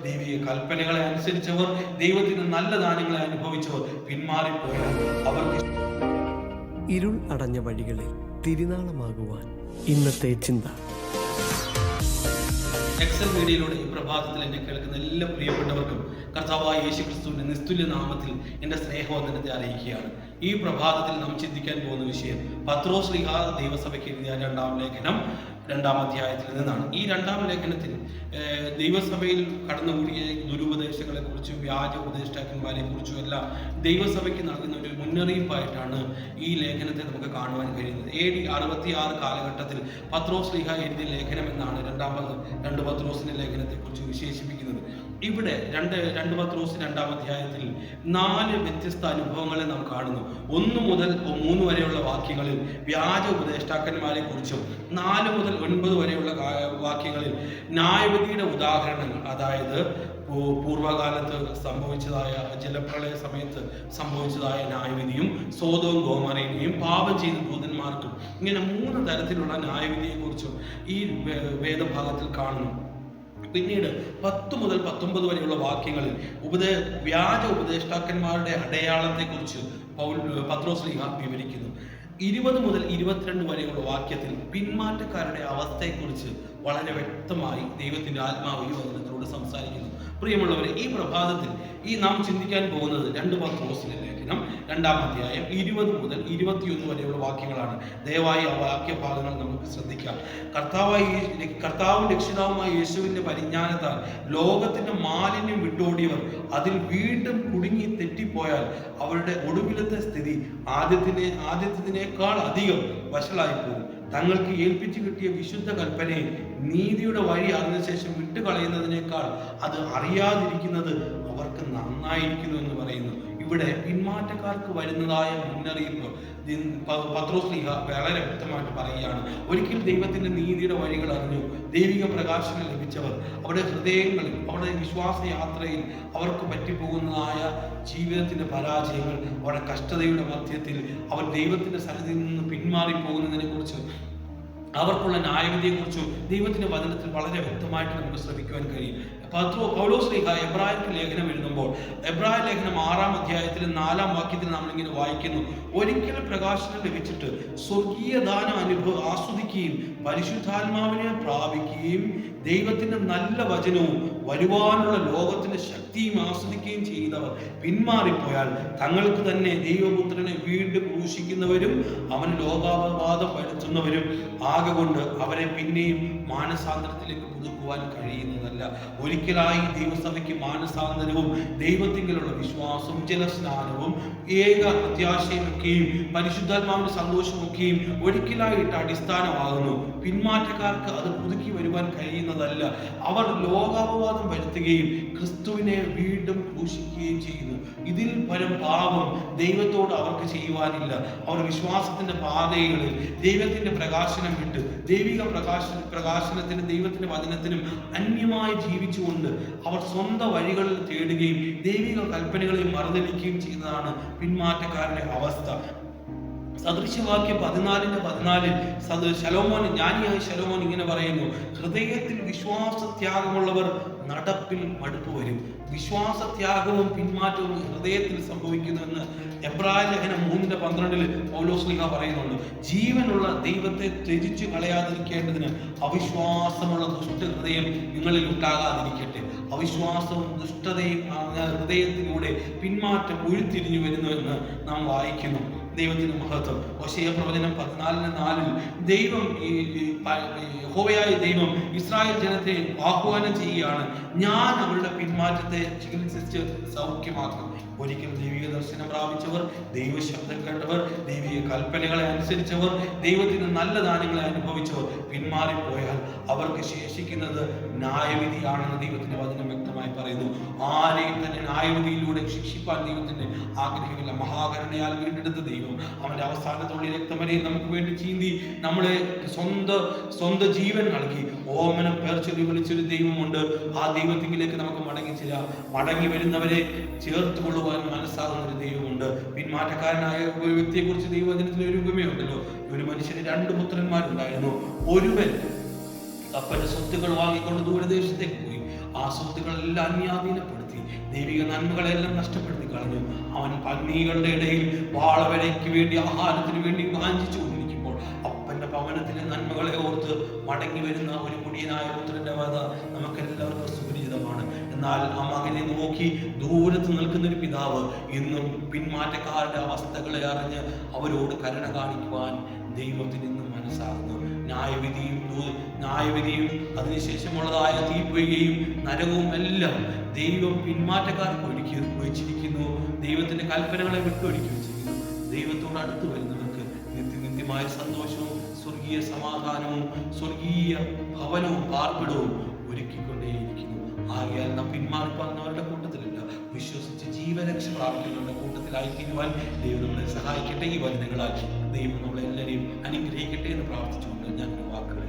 ദൈവിക കൽപ്പനകളെ അനുസരിച്ചവർ, ദൈവത്തിന് നല്ല ദാനങ്ങളെ അനുഭവിച്ചവർ പിന്മാറിപ്പോയാൽ അവർക്ക് ഇരുൾ അടഞ്ഞ വഴികളിൽ തിരുനാളമാകുവാൻ ഇന്നത്തെ ചിന്ത. എക്സൽ മീഡിയയിലൂടെ ഈ പ്രഭാതത്തിൽ എന്നെ കേൾക്കുന്ന എല്ലാ പ്രിയപ്പെട്ടവർക്കും കർത്താവായ യേശുക്രിസ്തുവിന്റെ നിസ്തുല്യ നാമത്തിൽ എൻ്റെ സ്നേഹവന്ദനത്തെ അറിയിക്കുകയാണ്. ഈ പ്രഭാതത്തിൽ നാം ചിന്തിക്കാൻ പോകുന്ന വിഷയം പത്രോസ് ശ്ലീഹ ദൈവസഭയ്ക്ക് എഴുതിയ 2-ാം ലേഖനം 2-ാം അധ്യായത്തിൽ നിന്നാണ്. ഈ 2-ാം ലേഖനത്തിൽ ദൈവസഭയിൽ കടന്നുകൂടിയ ദുരുപദേശങ്ങളെ കുറിച്ചും വ്യാജ ഉപദേഷ്ടാക്കന്മാരെ കുറിച്ചും എല്ലാം ദൈവസഭയ്ക്ക് നൽകുന്ന ഒരു മുന്നറിയിപ്പായിട്ടാണ് ഈ ലേഖനത്തെ നമുക്ക് കാണുവാൻ കഴിയുന്നത്. AD 66 കാലഘട്ടത്തിൽ പത്രോസ് ശ്ലീഹ എഴുതിയ ലേഖനം എന്നാണ് 2 പത്രോസിന്റെ ലേഖനത്തെ കുറിച്ച് വിശേഷിപ്പിക്കുന്നത്. ഇവിടെ 2 പത്രോസ് 2-ാം അധ്യായത്തിൽ 4 വ്യത്യസ്ത അനുഭവങ്ങളെ നാം കാണുന്നു. 1 മുതൽ 3 വരെയുള്ള വാക്യങ്ങളിൽ വ്യാജ ഉപദേഷ്ടാക്കന്മാരെ കുറിച്ചും 4 മുതൽ 9 വരെയുള്ള വാക്യങ്ങളിൽ ന്യായവിധിയുടെ ഉദാഹരണങ്ങൾ, അതായത് പൂർവ്വകാലത്ത് സംഭവിച്ചതായ ജലപ്രളയ സമയത്ത് സംഭവിച്ചതായ ന്യായവിധിയും സോദോം ഗോമോറയെയും പാപം ചെയ്ത ദൂതന്മാർക്കും, ഇങ്ങനെ 3 തരത്തിലുള്ള ന്യായവിധിയെ കുറിച്ചും ഈ വേദഭാഗത്തിൽ കാണുന്നു. പിന്നീട് 10 മുതൽ 19 വരെയുള്ള വാക്യങ്ങളിൽ വ്യാജ ഉപദേഷ്ടാക്കന്മാരുടെ അടയാളത്തെക്കുറിച്ച് പത്രോസ് ശ്ലീഹ വിവരിക്കുന്നു. 20 മുതൽ 22 വരെയുള്ള വാക്യത്തിൽ പിന്മാറ്റക്കാരുടെ അവസ്ഥയെക്കുറിച്ച് വളരെ വ്യക്തമായി ദൈവത്തിന്റെ ആത്മാവ് ഈ വചനത്തിലൂടെ സംസാരിക്കുന്നു. പ്രിയമുള്ളവരെ, ഈ പ്രഭാതത്തിൽ നാം ചിന്തിക്കാൻ പോകുന്നത് 2 പത്രോസിന്റെ ലേഖനം 2-ാം അധ്യായം 20 മുതൽ 21 വരെയുള്ള വാക്യങ്ങളാണ്. ദയവായി ആ വാക്യഭാഗങ്ങൾ നമുക്ക് ശ്രദ്ധിക്കാം. കർത്താവും രക്ഷിതാവുമായ യേശുവിന്റെ പരിജ്ഞാനത്താൽ ലോകത്തിന്റെ മാലിന്യം വിട്ടോടിയവർ അതിൽ വീണ്ടും കുടുങ്ങി തെറ്റിപ്പോയാൽ അവരുടെ ഒടുവിലത്തെ സ്ഥിതി ആദ്യത്തേതിനേക്കാൾ അധികം വഷളായി പോകും. തങ്ങൾക്ക് ഏൽപ്പിച്ചു കിട്ടിയ വിശുദ്ധ കൽപ്പനയെ നീതിയുടെ വഴി അറിഞ്ഞ ശേഷം വിട്ടുകളയുന്നതിനേക്കാൾ അത് അറിയാതിരിക്കുന്നത് അവർക്ക് നന്നായിരിക്കുന്നു എന്ന് പറയുന്നു. ഇവിടെ പിന്മാറ്റക്കാർക്ക് വരുന്നതായ മുന്നറിയിപ്പ് പത്രോസ് ശ്ലീഹ വളരെ വ്യക്തമായിട്ട് പറയുകയാണ്. ഒരിക്കൽ ദൈവത്തിന്റെ നീതിയുടെ വഴികൾ അറിഞ്ഞു, ദൈവിക പ്രകാശനം ലഭിച്ചവർ അവരുടെ ഹൃദയങ്ങളിൽ, അവരുടെ വിശ്വാസയാത്രയിൽ അവർക്ക് പറ്റിപ്പോകുന്നതായ ജീവിതത്തിന്റെ പരാജയങ്ങൾ, അവരുടെ കഷ്ടതയുടെ മധ്യത്തിൽ അവർ ദൈവത്തിന്റെ സന്നിധിയിൽ നിന്ന് പിന്മാറിപ്പോകുന്നതിനെ കുറിച്ച്, അവർക്കുള്ള ന്യായവിധിയെക്കുറിച്ചും ദൈവത്തിന്റെ വചനത്തിൽ വളരെ വ്യക്തമായിട്ട് നമുക്ക് ശ്രദ്ധിക്കുവാൻ കഴിയും. പൗലോസ് ശ്ലീഹ എബ്രായർക്ക് ലേഖനം എഴുതുമ്പോൾ എബ്രായ ലേഖനം 6-ാം അധ്യായത്തിൽ 4-ാം വാക്യത്തിൽ നമ്മളിങ്ങനെ വായിക്കുന്നു: ഒരിക്കൽ പ്രകാശനം ലഭിച്ചിട്ട് സ്വർഗീയ ദാനം ആസ്വദിക്കുകയും പരിശുദ്ധാത്മാവിനെ പ്രാപിക്കുകയും ദൈവത്തിന്റെ നല്ല വചനവും വരുവാനുള്ള ലോകത്തിന്റെ ശക്തിയും ആസ്വദിക്കുകയും ചെയ്യുന്നവർ പിന്മാറിപ്പോയാൽ തങ്ങൾക്ക് തന്നെ ദൈവപുത്രനെ വീണ്ടും ക്രൂശിക്കുന്നവരും അവന് ലോകാപവാദം വരുത്തുന്നവരും ആകൊണ്ട് അവരെ പിന്നെയും മാനസാന്തരത്തിലേക്ക് പുതുക്കുവാൻ കഴിയുന്നതല്ല. ഒരിക്കലായി ദൈവസഭയ്ക്ക് മാനസാന്തരവും ദൈവത്തിലുള്ള വിശ്വാസവും ജലസ്നാനവും ഏക പ്രത്യാശയുമൊക്കെയും പരിശുദ്ധാത്മാവിന്റെ സന്തോഷമൊക്കെയും ഒരിക്കലായിട്ട് അടിസ്ഥാനമാകുന്നു. പിന്മാറ്റക്കാർക്ക് അത് പുതുക്കി വരുവാൻ കഴിയുന്നതല്ല. അവർ ലോകാപവാദം വരുത്തുകയും ക്രിസ്തുവിനെ വീണ്ടും ക്രൂശിക്കുകയും ചെയ്യുന്നു. ഇതിൽ പരം പാപം ദൈവത്തോട് അവർക്ക് ചെയ്യുവാനില്ല. അവർ വിശ്വാസത്തിന്റെ പാതകളിൽ ദൈവത്തിന്റെ പ്രകാശനം വിട്ട് ദൈവിക പ്രകാശനത്തിനും ദൈവത്തിന്റെ വചനത്തിനും അന്യമായി ജീവിച്ചുകൊണ്ട് അവർ സ്വന്തം വഴികളിൽ തേടുകയും ദൈവിക കൽപ്പനകളെ മറുതലിക്കുകയും ചെയ്യുന്നതാണ് പിന്മാറ്റക്കാരുടെ അവസ്ഥ. സദൃശവാക്യം 14:14 ജ്ഞാനിയായ ശലോമോൻ ഇങ്ങനെ പറയുന്നു: ഹൃദയത്തിൽ വിശ്വാസത്യാഗമുള്ളവർ നടപ്പിൽ മടുപ്പ് വരും. വിശ്വാസത്യാഗവും പിന്മാറ്റവും ഹൃദയത്തിൽ സംഭവിക്കുന്നുവെന്ന് എബ്രായ ലേഖനം 3:12 പൗലോസ് ശ്ലീഹ പറയുന്നുണ്ട്. ജീവനുള്ള ദൈവത്തെ ത്യജിച്ചു കളയാതിരിക്കേണ്ടതിന് അവിശ്വാസമുള്ള ദുഷ്ടഹൃദയം നിങ്ങളിൽ ഉണ്ടാകാതിരിക്കട്ടെ. അവിശ്വാസവും ദുഷ്ടതയും ഹൃദയത്തിലൂടെ പിന്മാറ്റം ഉരുത്തിരിഞ്ഞു വരുന്നുവെന്ന് നാം വായിക്കുന്നു. ദൈവത്തിന് മഹത്വം. ഹോശേയ പ്രവചനം 14:4 ദൈവം യഹോവയായ ദൈവം ഇസ്രായേൽ ജനത്തെ ആഹ്വാനം ചെയ്യുകയാണ്: ഞാൻ അവരുടെ പിന്മാറ്റത്തെ ചികിത്സിച്ച് സൗഖ്യമാക്കും. ഒരിക്കൽ ദൈവിക ദർശനം പ്രാപിച്ചവർ, ദൈവശബ്ദം കേട്ടവർ, ദൈവിക കൽപ്പനകളെ അനുസരിച്ചവർ, ദൈവത്തിന് നല്ല ദാനങ്ങളെ അനുഭവിച്ചവർ പിന്മാറിപ്പോയാൽ അവർക്ക് ശേഷിക്കുന്നത് ന്യായവിധിയാണെന്ന് ദൈവത്തിന്റെ വചനം വ്യക്തമായി പറയുന്നു. ആരെയും തന്നെ ന്യായവിധിയിലൂടെ ശിക്ഷിപ്പാൻ ദൈവത്തിന്റെ ആഗ്രഹമില്ല. മഹാകരുണയാൽ വീണ്ടെടുത്ത ദൈവം അവന്റെ അവസാനത്തോടെ രക്തം വരെ നമുക്ക് വേണ്ടി ചീന്തി നമ്മളെ സ്വന്തം ജീവൻ നൽകി ഓമന പേർച്ചൊല്ലി വിളിച്ചൊരു ദൈവമുണ്ട്. ആ ദൈവത്തിലേക്ക് നമുക്ക് മടങ്ങി വരുന്നവരെ ചേർത്ത് കൊള്ളുവാൻ മനസ്സാകുന്ന ഒരു ദൈവമുണ്ട്. പിന്മാറ്റക്കാരനായ ഒരു വ്യക്തിയെ കുറിച്ച് ദൈവവചനത്തിൽ ഒരു ഉപമയുണ്ടല്ലോ. ഒരു മനുഷ്യന് 2 പുത്രന്മാരുണ്ടായിരുന്നു. ഒരുവൻ കപ്പന്റെ സ്വത്തുക്കൾ വാങ്ങിക്കൊണ്ട് ദൂരദേശത്തേക്ക് പോയി. ആ സ്വത്തുക്കളെല്ലാം അന്യാധീനപ്പെടുത്തി ദൈവിക നന്മകളെല്ലാം നഷ്ടപ്പെടുത്തി കളഞ്ഞു. അവൻ പന്നികളുടെ ഇടയിൽ വാളവരയ്ക്ക് വേണ്ടി ആഹാരത്തിന് വേണ്ടി വാഞ്ചിച്ചു കൊണ്ടിരിക്കുമ്പോൾ അപ്പന്റെ ഭവനത്തിലെ നന്മകളെ ഓർത്ത് മടങ്ങി വരുന്ന ഒരു മുടിയനായ പുത്രന്റെ വധ നമുക്കെല്ലാവർക്കും സുപരിചിതമാണ്. എന്നാൽ ആ മകനെ നോക്കി ദൂരത്ത് നിൽക്കുന്ന ഒരു പിതാവ് ഇന്നും പിന്മാറ്റക്കാരുടെ അവസ്ഥകളെ അറിഞ്ഞ് അവരോട് കരുണ കാണിക്കുവാൻ ദൈവത്തിന് ഇന്നും മനസ്സാകുന്നു. ന്യായവിധിയും അതിനുശേഷമുള്ളതായ തീപ്പൊയ്കയും നരകവും എല്ലാം ദൈവം പിന്മാറ്റക്കാർക്ക് ഒഴിച്ചിരിക്കുന്നു. ദൈവത്തിന്റെ കൽപ്പനകളെ വിട്ടൊഴുക്കി വെച്ചിരിക്കുന്നു. ദൈവത്തോട് അടുത്ത് വരുന്നവർക്ക് നിത്യമായ സന്തോഷവും സ്വർഗീയ സമാധാനവും സ്വർഗീയ ഭവനവും പാർപ്പിടവും ഒരുക്കിക്കൊണ്ടേയിരിക്കുന്നു. ആകയാൽ നാം പിന്മാറിപ്പോകുന്നവരുടെ കൂട്ടത്തിലല്ല, വിശ്വസിച്ച് ജീവരക്ഷ പ്രാപിക്കുന്നവരുടെ കൂട്ടത്തിലായിത്തീരുവാൻ ദൈവം നമ്മളെ സഹായിക്കട്ടെ. ഈ വചനങ്ങളാൽ ദൈവം നമ്മളെല്ലാവരെയും അനുഗ്രഹിക്കട്ടെ എന്ന് പ്രാർത്ഥിച്ചുകൊണ്ട് ഞാൻ വാക്കുകളെ